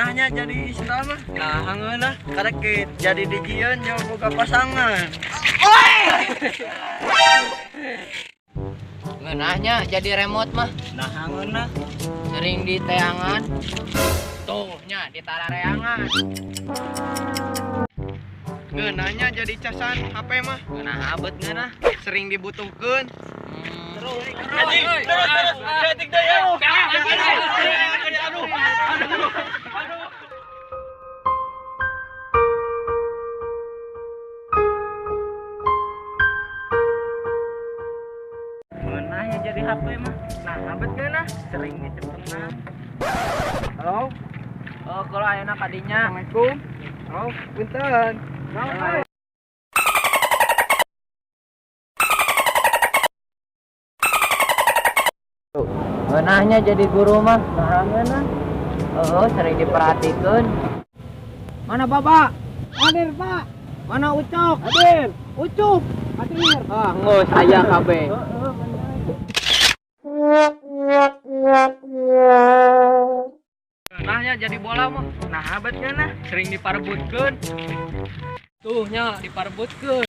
ngeunahnya jadi istra mah. Nah, hangeunah karekit jadi dijieun jeung boga pasangan. Ngeunahnya jadi remote mah. Nah, hangeunah Sering di teangan. Tuh nya di tarareangan. ngeunahnya jadi casan HP mah. Ngeunah abet ngeunah. Sering dibutuhkeun. Terus. Detik deh ya. Ngeunahnya jadi HP mah. Nah, abet ngeunah sering dicepengan. Halo. Oh, kalau ayeuna kadinya. Assalamualaikum. Halo, punten. Naon? Ngeunahnya jadi guru mah. Nah, ngeunah. Oh, sering diperhatikan. Mana Bapak? Hadir Pak. Mana Ucok? Hadir. Ucup. Hadir. Ah, ngos aya kabeh. Nahnya jadi bola mah. Nah, abet ngeunah sering diparebutkeun. Tuh nya diparebutkeun.